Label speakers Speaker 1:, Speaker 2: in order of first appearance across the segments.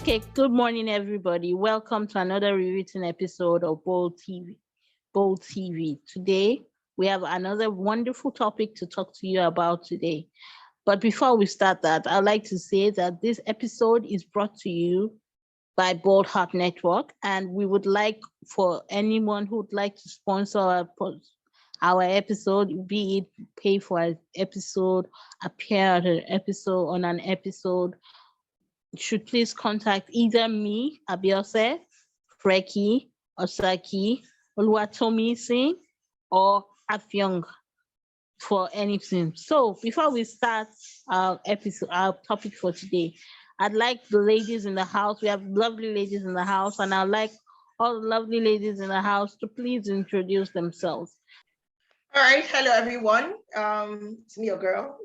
Speaker 1: Okay, good morning, everybody. Welcome to another rewritten episode of Bold TV. Bold TV. Today, we have another wonderful topic to talk to you about today. But before we start that, I'd like to say that this episode is brought to you by Bold Heart Network, and we would like for anyone who would like to sponsor our episode, be it pay for an episode, appear at an episode on an episode, should please contact either me, Abiose, Freki, Osaki, Oluwatomi Singh, or Afyong for anything. So before we start our episode, our topic for today, I'd like the ladies in the house. We have lovely ladies in the house, and I'd like all the lovely ladies in the house to please introduce themselves.
Speaker 2: All right, hello everyone. It's me, your girl.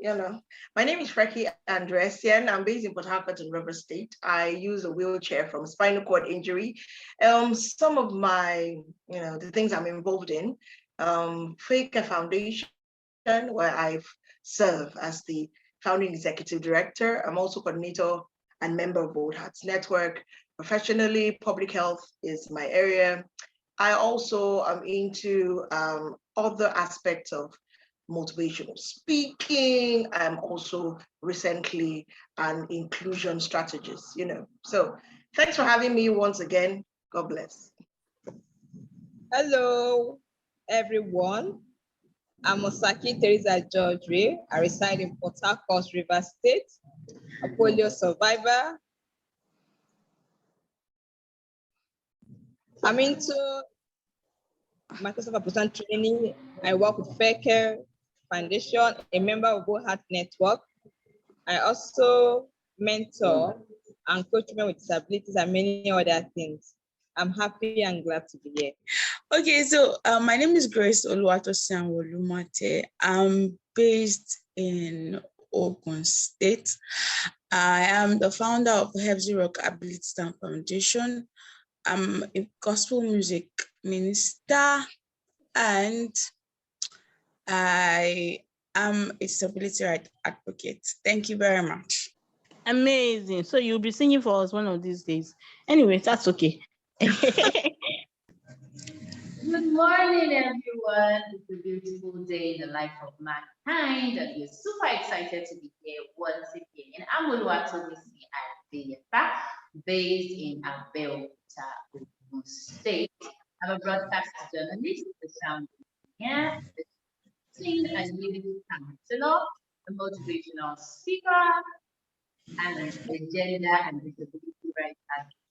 Speaker 2: My name is Freki Andresian. I'm based in Port Harcourt in River State. I use a wheelchair from spinal cord injury. Some of my, the things I'm involved in, Fake Foundation, where I've served as the founding executive director. I'm also coordinator and member of Bold Hearts Network. Professionally, public health is my area. I also am into other aspects of motivational speaking. I'm also recently an inclusion strategist, So thanks for having me once again. God bless.
Speaker 3: Hello, everyone. I'm Osaki Teresa George. I reside in Port Harcourt, River State, a polio survivor. I'm into Microsoft Person training. I work with Fair Care Foundation, a member of Bold Heart Network. I also mentor and coach women with disabilities and many other things. I'm happy and glad to be here.
Speaker 4: Okay, so my name is Grace Oluwatosin Wolumate. I'm based in Ogun State. I am the founder of the Hebzi Rock Ability Stand Foundation. I'm a gospel music minister, and I am a disability rights advocate. Thank you very much.
Speaker 1: Amazing. So you'll be singing for us one of these days. Anyway, that's okay.
Speaker 5: Good morning, everyone. It's a beautiful day in the life of mankind, and we're super excited to be here once again. I'm Oluwatomisi Adeyefa, based in Abeokuta, Ogun State. I'm a broadcast journalist, a sound engineer, a teen and youth counselor, a motivational speaker, and a gender and disability rights advocate.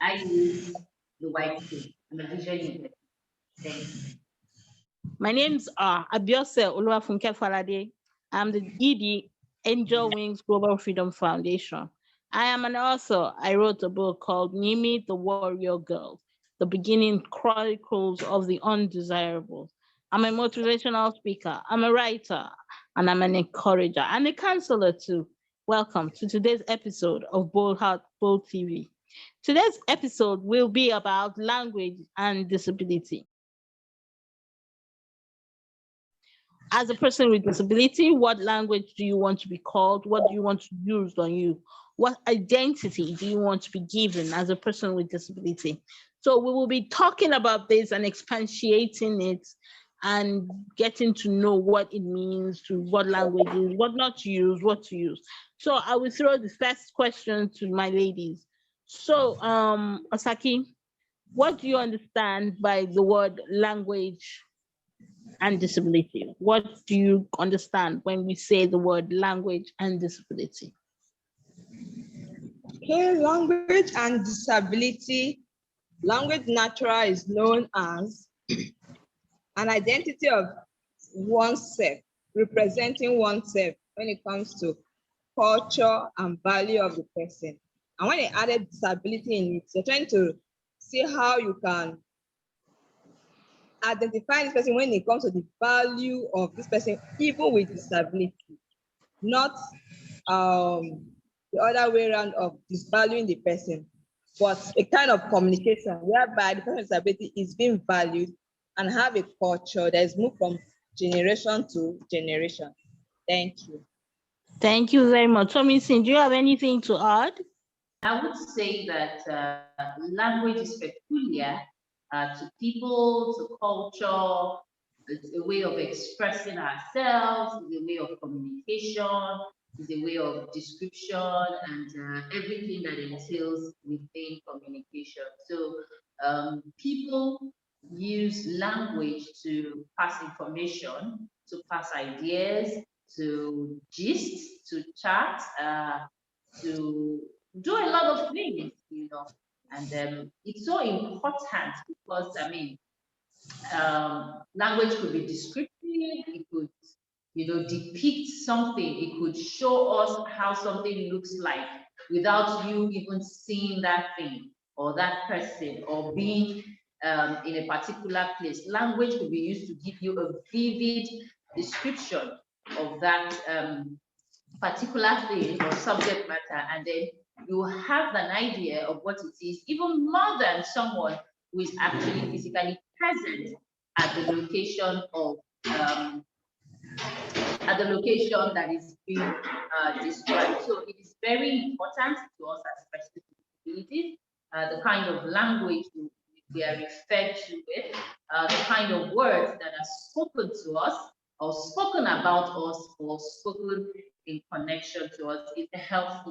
Speaker 5: I use the white thing. I'm a visual impaired. Thank you.
Speaker 1: My name's Abiose Oluwafunke Falade. I'm the ED Angel Wings Global Freedom Foundation. I am an author. I wrote a book called Nimi the Warrior Girl, The Beginning Chronicles of the Undesirable. I'm a motivational speaker. I'm a writer, and I'm an encourager and a counselor too. Welcome to today's episode of Bold Heart, Bold TV. Today's episode will be about language and disability. As a person with disability, what language do you want to be called? What do you want to use on you? What identity do you want to be given as a person with disability? So we will be talking about this and expatiating it and getting to know what it means, to what language is, what not to use, what to use. So I will throw the first question to my ladies. So Osaki, what do you understand by the word language and disability? What do you understand when we say the word language and disability?
Speaker 3: Okay, language and disability. Language natural is known as an identity of oneself, representing oneself when it comes to culture and value of the person. And when they added disability in it, they're trying to see how you can identify this person when it comes to the value of this person, even with disability, not the other way around of disvaluing the person, but a kind of communication whereby the person with disability is being valued and have a culture that is moved from generation to generation. Thank you.
Speaker 1: Thank you very much. So, Miss Sin, do you have anything to add?
Speaker 5: I would say that language is peculiar to people, to culture. It's a way of expressing ourselves, it's a way of communication, it's a way of description, and everything that entails within communication. So people use language to pass information, to pass ideas, to gist, to chat, to do a lot of things, and it's so important because language could be descriptive, it could, depict something, it could show us how something looks like without you even seeing that thing or that person or being in a particular place. Language could be used to give you a vivid description of that particular thing or subject matter, and then you have an idea of what it is, even more than someone who is actually physically present at the location of um, at the location that is being described. So it is very important to us as persons with disabilities, the kind of language we are referred to with, the kind of words that are spoken to us or spoken about us or spoken in connection to us. It helps,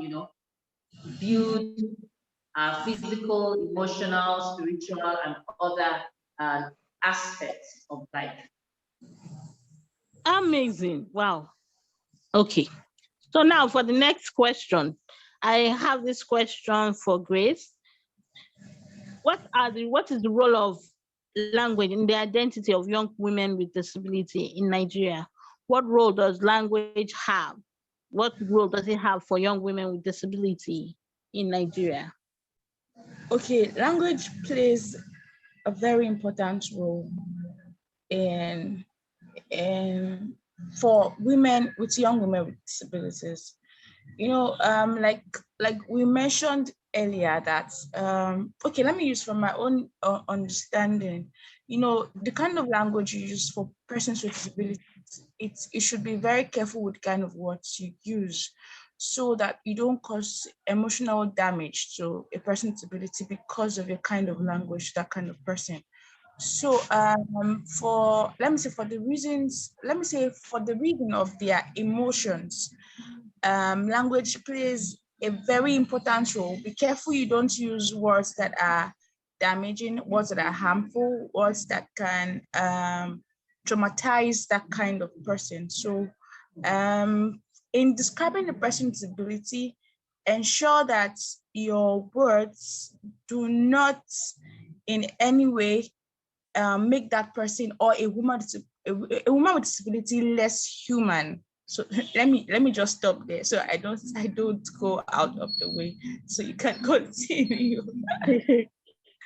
Speaker 5: build our physical, emotional, spiritual, and other aspects of life.
Speaker 1: Amazing. Wow. Okay. So now for the next question, I have this question for Grace. What is the role of language in the identity of young women with disability in Nigeria? What role does language have? What role does it have for young women with disability in Nigeria?
Speaker 4: Okay, language plays a very important role in in for women with young women with disabilities. Like we mentioned earlier that okay, let me use from my own understanding. The kind of language you use for persons with disabilities, it should be very careful with kind of words you use, so that you don't cause emotional damage to a person with disability because of your kind of language, that kind of person. So for let me say for the reasons, let me say for the reason of their emotions, language plays a very important role. Be careful you don't use words that are damaging, words that are harmful, words that can traumatize that kind of person. So in describing a person's disability, ensure that your words do not in any way make that person or a woman with disability less human. So let me just stop there, so I don't go out of the way, so you can continue.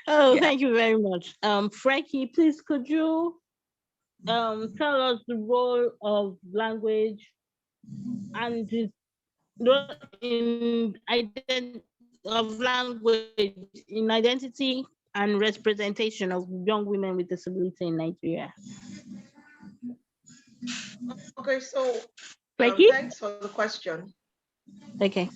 Speaker 1: Oh,
Speaker 4: Yeah.
Speaker 1: thank you very much. Frankie, please could you tell us the role of language and language in identity and representation of young women with disability in Nigeria?
Speaker 2: Okay, so
Speaker 1: Frankie?
Speaker 2: thanks for the question.
Speaker 1: Okay.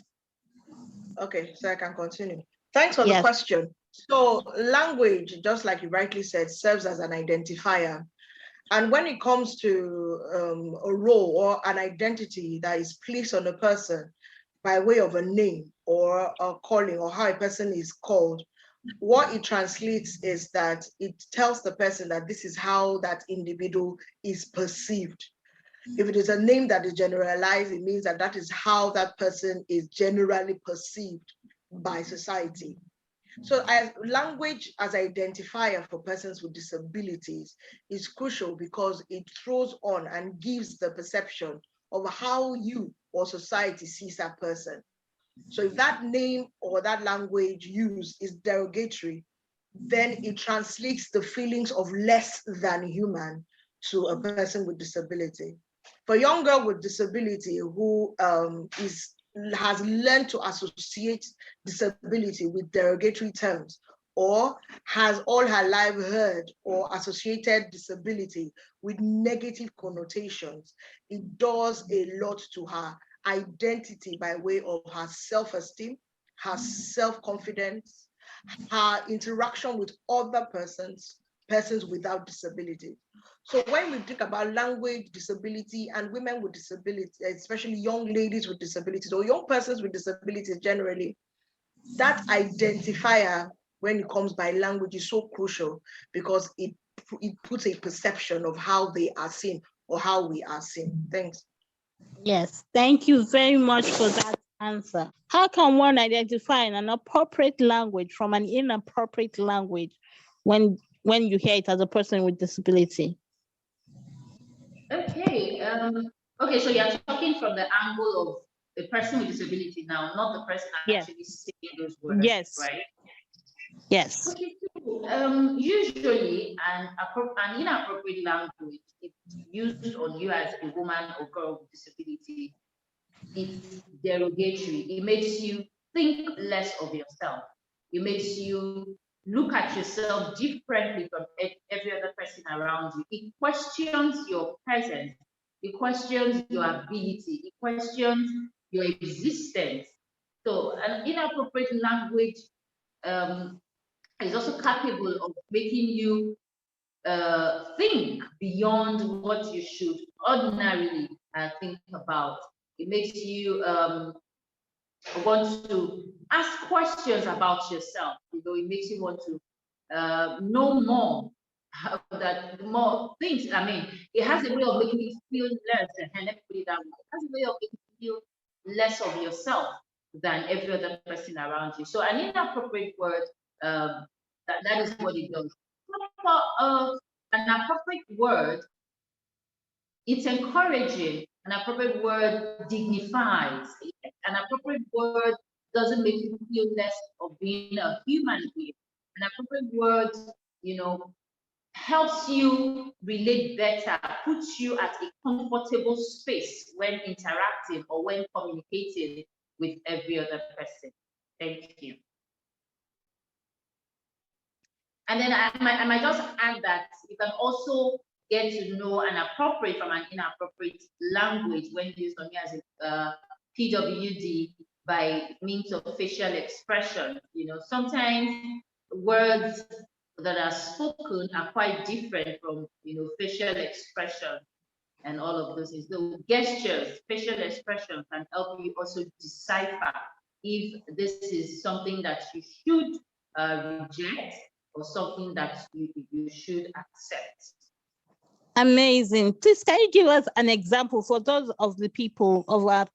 Speaker 2: Okay, so I can continue. Thanks for the
Speaker 1: Yes.
Speaker 2: question. So language, just like you rightly said, serves as an identifier. And when it comes to a role or an identity that is placed on a person by way of a name or a calling or how a person is called, what it translates is that it tells the person that this is how that individual is perceived. If it is a name that is generalized, it means that that is how that person is generally perceived by society. So as language as identifier for persons with disabilities is crucial because it throws on and gives the perception of how you or society sees that person. So if that name or that language used is derogatory, then it translates the feelings of less than human to a person with disability. For a young girl with disability who has learned to associate disability with derogatory terms, or has all her life heard or associated disability with negative connotations, it does a lot to her identity by way of her self-esteem, her self-confidence, her interaction with other persons without disability. So when we think about language disability and women with disability, especially young ladies with disabilities or young persons with disabilities generally, that identifier when it comes by language is so crucial because it puts a perception of how they are seen or how we are seen. Thanks.
Speaker 1: Yes, thank you very much for that answer. How can one identify an appropriate language from an inappropriate language when you hear it as a person with disability?
Speaker 5: Okay. Okay, so you're talking from the angle of the person with disability now, not the person
Speaker 1: Yes.
Speaker 5: actually saying those words,
Speaker 1: Yes.
Speaker 5: right?
Speaker 1: Yes.
Speaker 5: Okay, so usually an inappropriate language, if used on you as a woman or girl with disability, it's derogatory. It makes you think less of yourself. It makes you look at yourself differently from every other person around you. It questions your presence. It questions your ability. It questions your existence. So an inappropriate language um, is also capable of making you think beyond what you should ordinarily think about. It makes you want to ask questions about yourself. You know, it makes you want to know more that more things. I mean, it has a way of making you feel less, and let me put it that way. It has a way of making you feel less of yourself than every other person around you. So an inappropriate word, that is what it does. An appropriate word, it's encouraging. An appropriate word dignifies. An appropriate word doesn't make you feel less of being a human being. An appropriate word, you know, helps you relate better, puts you at a comfortable space when interacting or when communicating with every other person. Thank you. And then I might just add that you can also get to know an appropriate from an inappropriate language when used on you as a PWD by means of facial expression. You know, sometimes words that are spoken are quite different from, you know, facial expression and all of those things. So gestures, facial expression can help you also decipher if this is something that you should reject or something that you should accept.
Speaker 1: Amazing. Please, can you give us an example for those of the people of our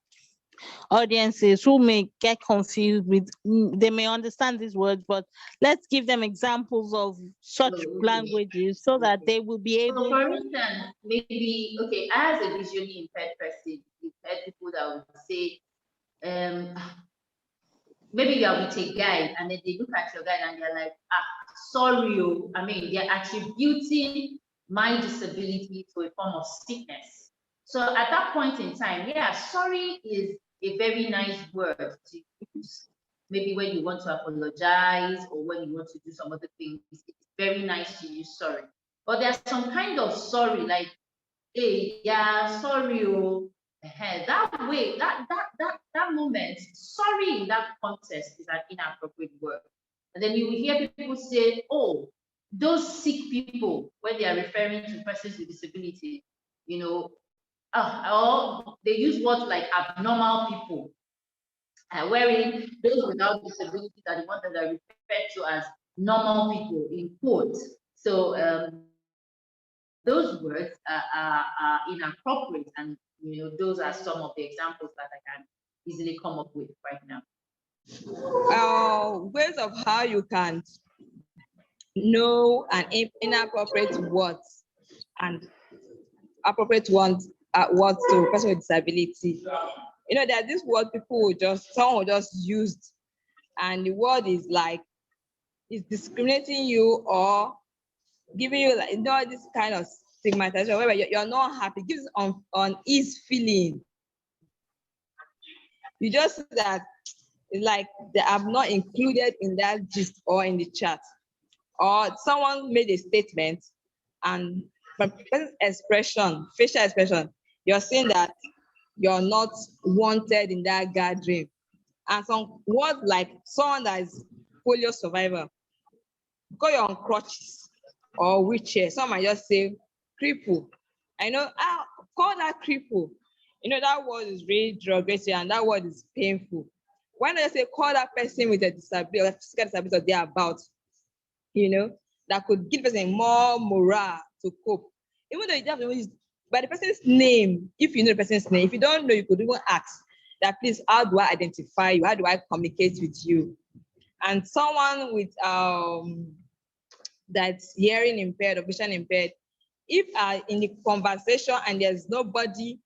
Speaker 1: audiences who may get confused with, they may understand these words, but let's give them examples of such languages so that they will be able.
Speaker 5: So for instance, maybe, okay, as a visually impaired person, you've heard people that would say, maybe you are with a guide and then they look at your guide and they're like, sorry, I mean, they're attributing my disability to a form of sickness. So at that point in time, yeah, sorry is a very nice word to use. Maybe when you want to apologize or when you want to do some other things, it's very nice to use sorry. But there's some kind of sorry, like, hey, yeah, sorry, oh. That way, that moment, sorry in that context is an inappropriate word. And then you will hear people say, oh, those sick people, when they are referring to persons with disability, you know, or they use words like abnormal people, wherein those without disabilities are the ones that are referred to as normal people in quotes. So those words are inappropriate, and you know those are some of the examples that I can easily come up with right now.
Speaker 3: Ways of how you can know an inappropriate words and appropriate ones words to person with disability. You know, there's this word someone will just use, and the word is like, it's discriminating you or giving you, like, you know, this kind of stigmatization where you're not happy, gives on ease feeling. You just see that it's like they are not included in that gist or in the chat. Or someone made a statement and from person's expression, facial expression, you're saying that you're not wanted in that gathering. And some words like someone that is polio survivor, because you're on crutches or wheelchair, some might just say cripple. I know, call that cripple. That word is really derogatory and that word is painful. Why not just say call that person with a disability or a physical disability or thereabout, that could give the person more morale to cope. Even though you don't have to use by the person's name, if you know the person's name, if you don't know, you could even ask that, please, how do I identify you? How do I communicate with you? And someone with that's hearing impaired or vision impaired, if in the conversation and there's nobody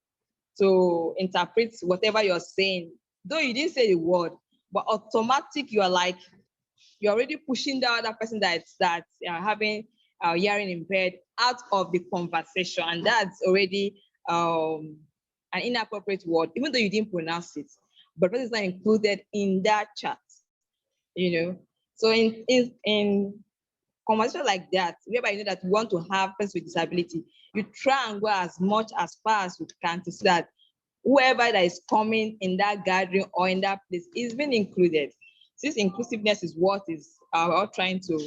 Speaker 3: to interpret whatever you're saying, though you didn't say the word, but automatic, you're already pushing the other person that's having hearing impaired out of the conversation, and that's already an inappropriate word, even though you didn't pronounce it, but the person is not included in that chat, So in conversation like that, whereby you know that you want to have persons with disability, you try and go as much as far as you can to see that whoever that is coming in that gathering or in that place is being included. This inclusiveness is what is all trying to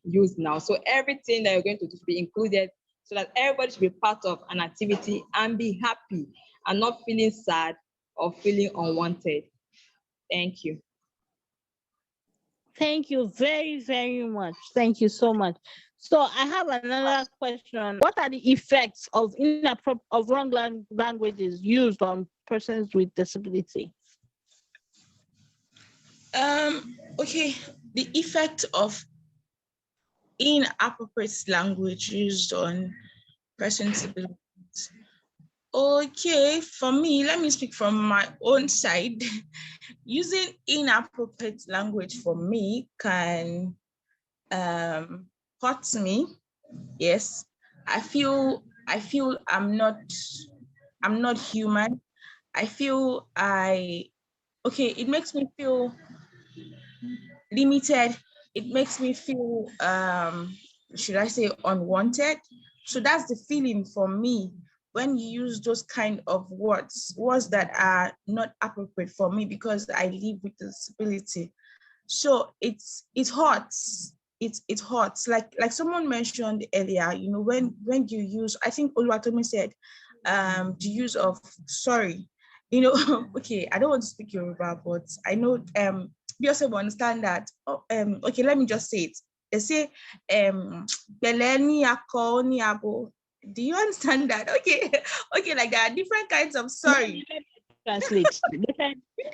Speaker 3: use now. So everything that you're going to do should be included so that everybody should be part of an activity and be happy and not feeling sad or feeling unwanted. Thank you.
Speaker 1: Thank you very, very much. Thank you so much. So I have another question. What are the effects of wrong languages used on persons with disability?
Speaker 4: Okay, the effect of inappropriate language used on persons with disabilities. Okay, for me, let me speak from my own side. Using inappropriate language for me can hurt me. Yes, I feel I'm not human. I feel it makes me feel limited. It makes me feel should I say unwanted. So that's the feeling for me when you use those kind of words that are not appropriate for me because I live with disability. So it hurts. It hurts. Like someone mentioned earlier, when you use, I think Oluwatomi said, the use of sorry. Okay, I don't want to speak Yoruba, but I know you also understand that. Okay, let me just say it. They say Beleni Ako ni Abo. Do you understand that? Okay, okay, like there are different kinds of sorry.
Speaker 1: Translate.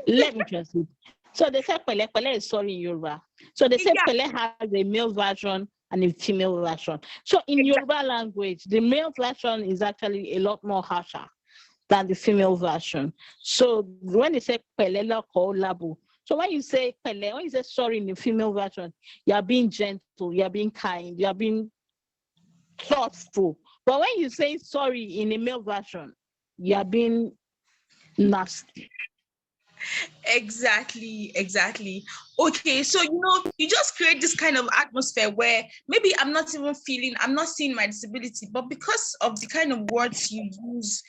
Speaker 1: Let me translate. So they say pele is sorry in Yoruba. So they say pele has a male version and a female version. So in Yoruba language, the male version is actually a lot more harsher than the female version. So when they say pele or labo, so when you say pele, when you say sorry in the female version, you are being gentle, you are being kind, you are being thoughtful. But when you say sorry in the male version, you are being nasty.
Speaker 4: Exactly. Okay, so you just create this kind of atmosphere where maybe I'm not seeing my disability, but because of the kind of words you use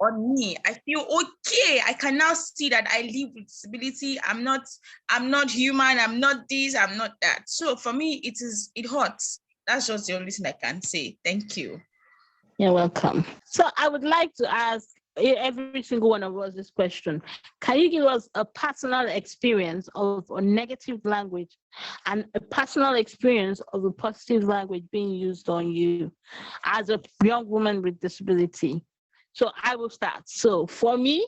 Speaker 4: on me, I feel okay. I can now see that I live with disability. I'm not human. I'm not this. I'm not that. So for me, it hurts. That's just the only thing I can say. Thank you.
Speaker 1: You're welcome. So I would like to ask every single one of us this question. Can you give us a personal experience of a negative language and a personal experience of a positive language being used on you as a young woman with disability? So I will start. So for me,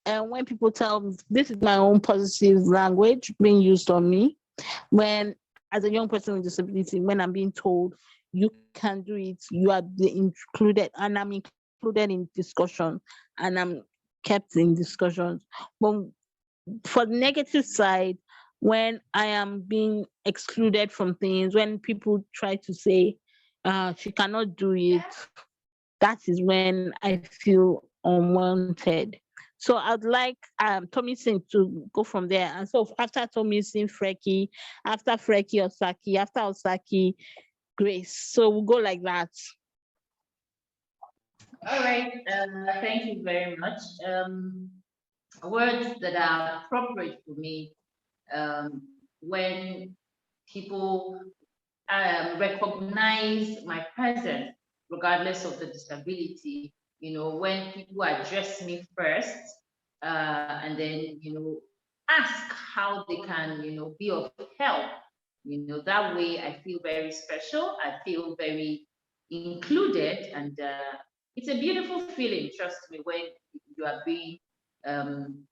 Speaker 1: and when people tell me this is my own positive language being used on me, when as a young person with disability, when I'm being told you can do it, you are included, and I'm included in discussion, and I'm kept in discussions. But for the negative side, when I am being excluded from things, when people try to say she cannot do it, that is when I feel unwanted. So I'd like Tommy Singh to go from there. And so after Tommy Singh, Freki, after Freki, Osaki, after Osaki, Grace. So we'll go like that.
Speaker 5: All right. Thank you very much. Words that are appropriate for me when people recognize my presence, regardless of the disability. When people address me first, and then ask how they can be of help. That way I feel very special. I feel very included, and it's a beautiful feeling. Trust me, when you are being um,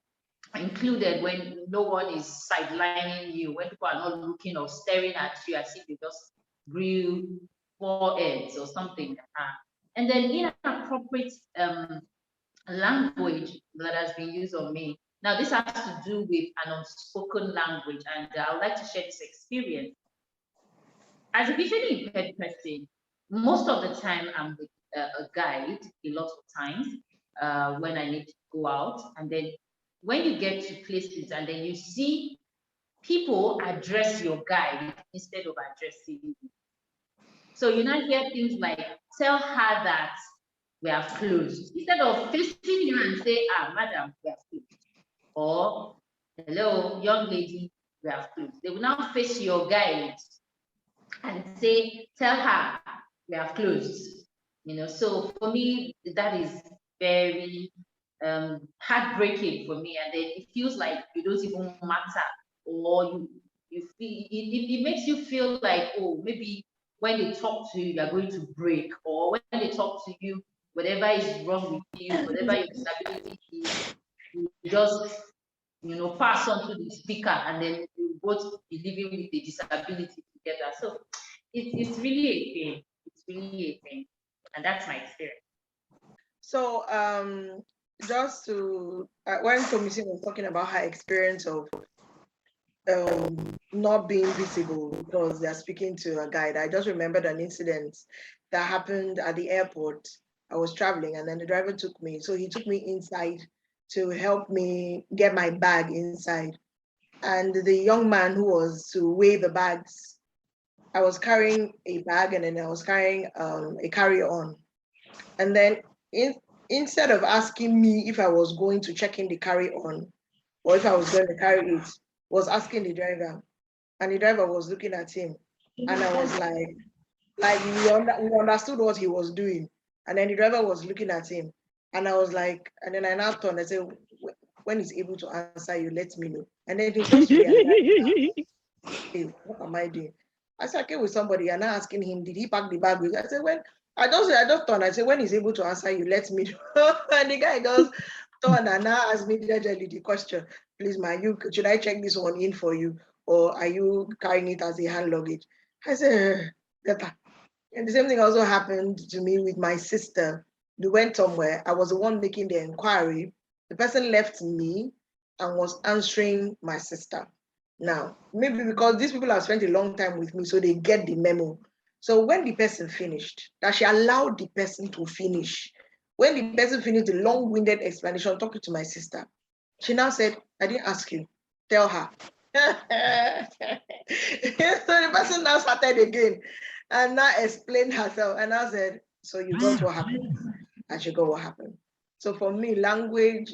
Speaker 5: included, when no one is sidelining you, when people are not looking or staring at you as if they just grew foreheads or something. And then inappropriate language that has been used on me. Now, this has to do with an unspoken language, and I would like to share this experience. As a visually impaired person, most of the time I'm with a guide a lot of times when I need to go out. And then when you get to places and then you see people address your guide instead of addressing you. So you now hear things like, tell her that we have closed. Instead of facing you and say, madam, we have closed. Or, hello, young lady, we have closed. They will now face your guide and say, tell her we have closed. So for me, that is very heartbreaking for me. And then it feels like you don't even matter, or you feel it makes you feel like, oh, maybe when they talk to you, you're going to break, or when they talk to you, whatever is wrong with you, whatever your disability is, you just pass on to the speaker, and then you both be living with the disability together. So it's really a thing. It's really a thing. And that's my experience.
Speaker 2: So just to when Tomisi was talking about her experience of not being visible because they're speaking to a guide, I just remembered an incident that happened at the airport. I was traveling and then the driver took me. So he took me inside to help me get my bag inside. And the young man who was to weigh the bags, I was carrying a bag and then I was carrying a carry-on. And then instead of asking me if I was going to check in the carry-on or if I was going to carry it, was asking the driver. And the driver was looking at him. And I was like we understood what he was doing. And then the driver was looking at him. And I was like, and then I now turned and said, when he's able to answer you, let me know. And then he just realized, hey, what am I doing? I said, okay, with somebody and I asking him, did he pack the bag with? I said, when I just turned, I said, when he's able to answer you, let me know. And the guy just turned and now asked me the question, please, man, should I check this one in for you? Or are you carrying it as a hand luggage? I said, better. And the same thing also happened to me with my sister. We went somewhere. I was the one making the inquiry. The person left me and was answering my sister. Now, maybe because these people have spent a long time with me, so they get the memo. So when the person finished, that she allowed the person to finish. When the person finished the long-winded explanation, talking to my sister, she now said, I didn't ask you, tell her. So the person now started again and now explained herself. And I said, so you got what happened? And she got what happened. So for me, language,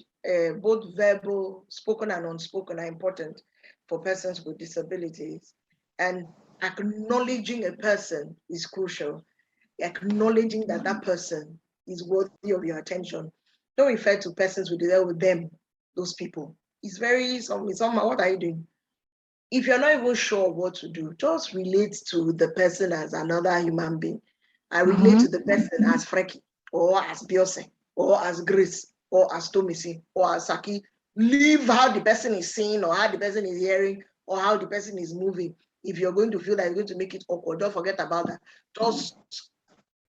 Speaker 2: both verbal, spoken and unspoken, are important for persons with disabilities. And acknowledging a person is crucial. Acknowledging that that person is worthy of your attention. Don't refer to persons with them, those people. It's very, somehow, what are you doing? If you're not even sure what to do, just relate to the person as another human being. I relate to the person as Freki, or as Beyonce, or as Grace, or as Tomisi, or as Saki. Leave how the person is seeing, or how the person is hearing, or how the person is moving. If you're going to feel that you're going to make it awkward, don't forget about that. Just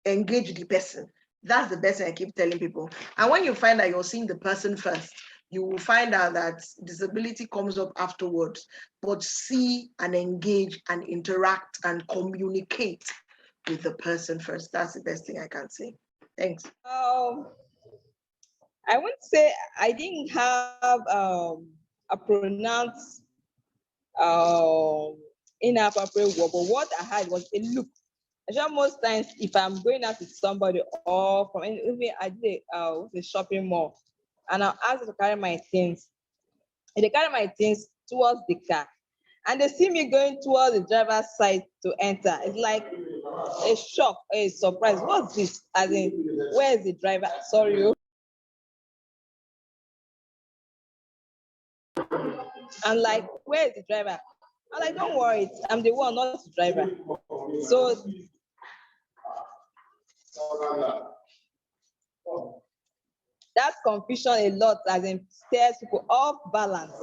Speaker 2: engage the person. That's the best thing I keep telling people. And when you find that you're seeing the person first, you will find out that disability comes up afterwards. But see and engage and interact and communicate with the person first. That's the best thing I can say. Thanks.
Speaker 3: I won't say I didn't have a pronounced inappropriate word, but what I had was a look, most times if I'm going out with somebody or from even I did the shopping mall and I'll ask them to carry my things. And they carry my things towards the car. And they see me going towards the driver's side to enter. It's like a shock, a surprise. What's this? As in, where is the driver? Sorry. I'm like, where is the driver? I'm like, don't worry, I'm the one, not the driver. So that confusion a lot as in stares people off balance.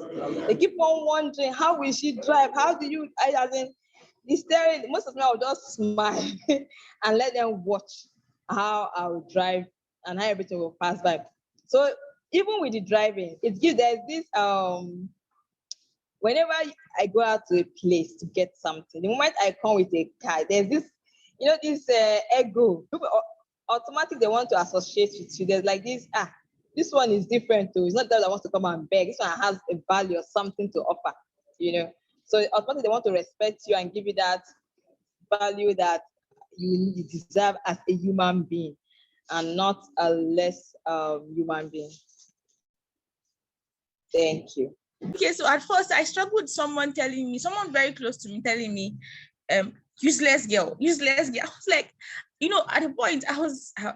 Speaker 3: They keep on wondering, how will she drive? How do you, as in, the staring, most of them I will just smile and let them watch how I will drive and how everything will pass by. So even with the driving, it gives, there's this, whenever I go out to a place to get something, the moment I come with a car, there's this, this ego. People automatically they want to associate with you. There's like this one is different too. It's not that I want to come and beg. This one has a value or something to offer, So automatically they want to respect you and give you that value that you deserve as a human being and not a less human being. Thank you.
Speaker 4: Okay, so at first I struggled with someone very close to me telling me, useless girl. I was like, at the point I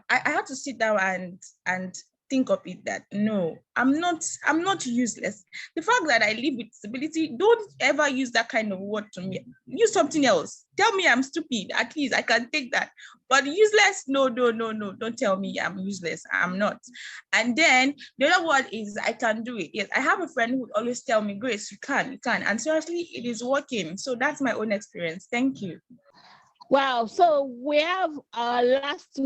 Speaker 4: had to sit down and think of it that no, I'm not useless. The fact that I live with disability, don't ever use that kind of word to me. Use something else. Tell me I'm stupid. At least I can take that. But useless, no. Don't tell me I'm useless. I'm not. And then the other word is I can do it. Yes, I have a friend who would always tell me, Grace, you can. And seriously, it is working. So that's my own experience. Thank you.
Speaker 1: Wow. So we have our last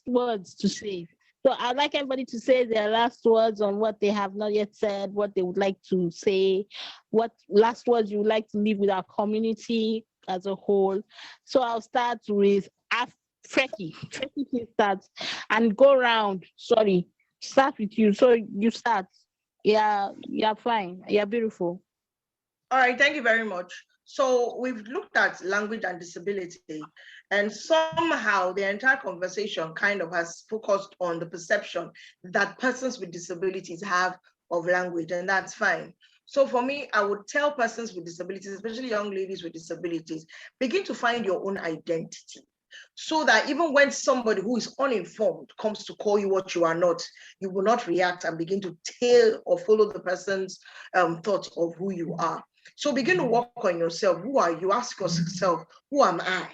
Speaker 1: words to say. So I'd like everybody to say their last words on what they have not yet said, what they would like to say, what last words you would like to leave with our community as a whole. So I'll start with Frecky. Frecky, please start and go around. Sorry, start with you. So you start. Yeah, you're fine. You're beautiful.
Speaker 2: All right, thank you very much. So we've looked at language and disability, and somehow the entire conversation kind of has focused on the perception that persons with disabilities have of language, and that's fine. So for me, I would tell persons with disabilities, especially young ladies with disabilities, begin to find your own identity, so that even when somebody who is uninformed comes to call you what you are not, you will not react and begin to tell or follow the person's thoughts of who you are. So begin to work on yourself. Who are you? Ask yourself, who am I?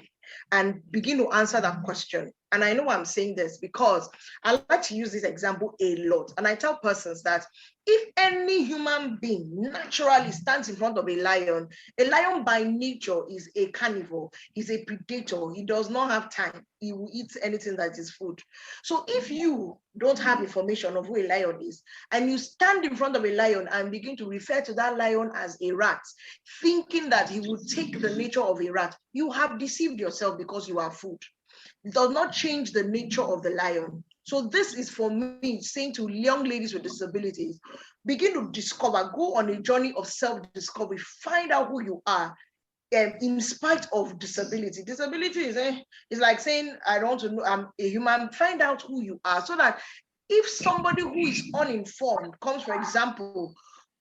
Speaker 2: And begin to answer that question. And I know I'm saying this because I like to use this example a lot. And I tell persons that if any human being naturally stands in front of a lion by nature is a carnivore, he's a predator, he does not have time, he will eat anything that is food. So if you don't have information of who a lion is, and you stand in front of a lion and begin to refer to that lion as a rat, thinking that he will take the nature of a rat, you have deceived yourself because you are food. It does not change the nature of the lion. So this is for me saying to young ladies with disabilities, begin to discover, go on a journey of self-discovery, find out who you are, in spite of disability. Disability is like saying, I don't want to know, I'm a human. Find out who you are, so that if somebody who is uninformed comes, for example,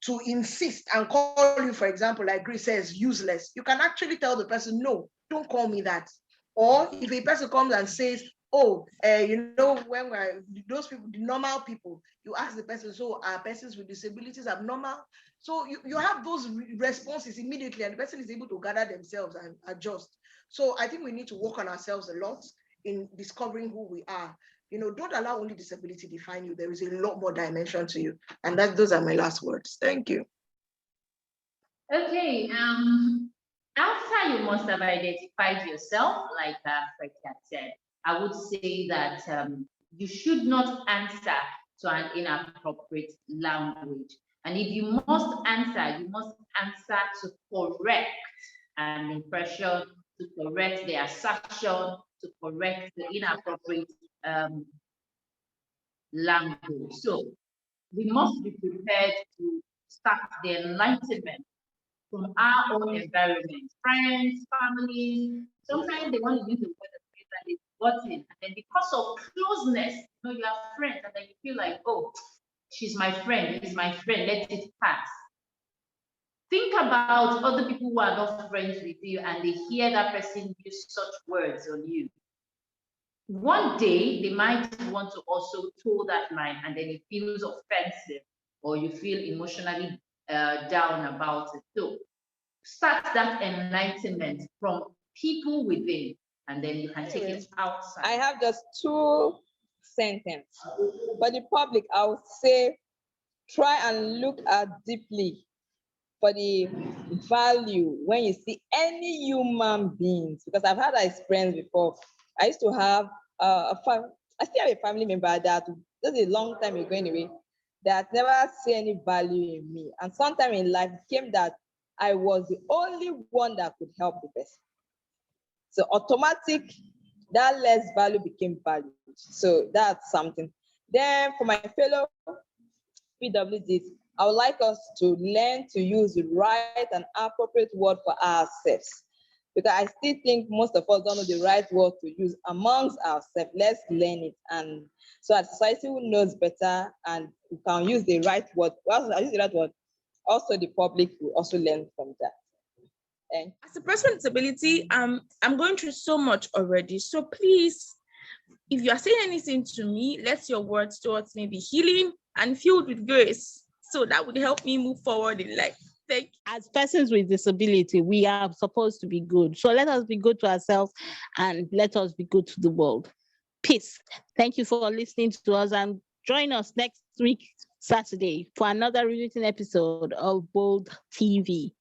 Speaker 2: to insist and call you, for example, like Grace says, useless, you can actually tell the person, no, don't call me that. Or if a person comes and says, oh, when those people, the normal people, you ask the person, so are persons with disabilities abnormal? So you have those responses immediately, and the person is able to gather themselves and adjust. So I think we need to work on ourselves a lot in discovering who we are. Don't allow only disability define you. There is a lot more dimension to you. And those are my last words. Thank you.
Speaker 5: Okay, after you must have identified yourself, like Fred had said, I would say that you should not answer to an inappropriate language. And if you must answer, you must answer to correct an impression, to correct the assertion, to correct the inappropriate language. So we must be prepared to start the enlightenment from our own environment, friends, families. Sometimes they want to use the word afraid and they've forgotten. And then because of closeness, you are friends, and then you feel like, oh, she's my friend, he's my friend, let it pass. Think about other people who are not friends with you and they hear that person use such words on you. One day they might want to also toe that line and then it feels offensive or you feel emotionally down about it. So start that enlightenment from people within and then you can take it outside.
Speaker 3: I have just 2 sentences. For the public, I would say try and look at deeply for the value when you see any human beings, because I've had that experience before. I used to have I still have a family member that this is a long time ago anyway, that never see any value in me. And sometime in life it came that I was the only one that could help the person. So automatic, that less value became valued. So that's something. Then for my fellow PWDs, I would like us to learn to use the right and appropriate word for ourselves. Because I still think most of us don't know the right word to use amongst ourselves. Let's learn it. And so as society who knows better and we can use the right word, well, I use the right word, also the public will also learn from that.
Speaker 4: As a person with disability, I'm going through so much already. So please, if you are saying anything to me, let your words towards me be healing and filled with grace. So that would help me move forward in life. Thank you.
Speaker 1: As persons with disability, we are supposed to be good. So let us be good to ourselves and let us be good to the world. Peace. Thank you for listening to us and join us next week, Saturday, for another rewritten episode of Bold TV.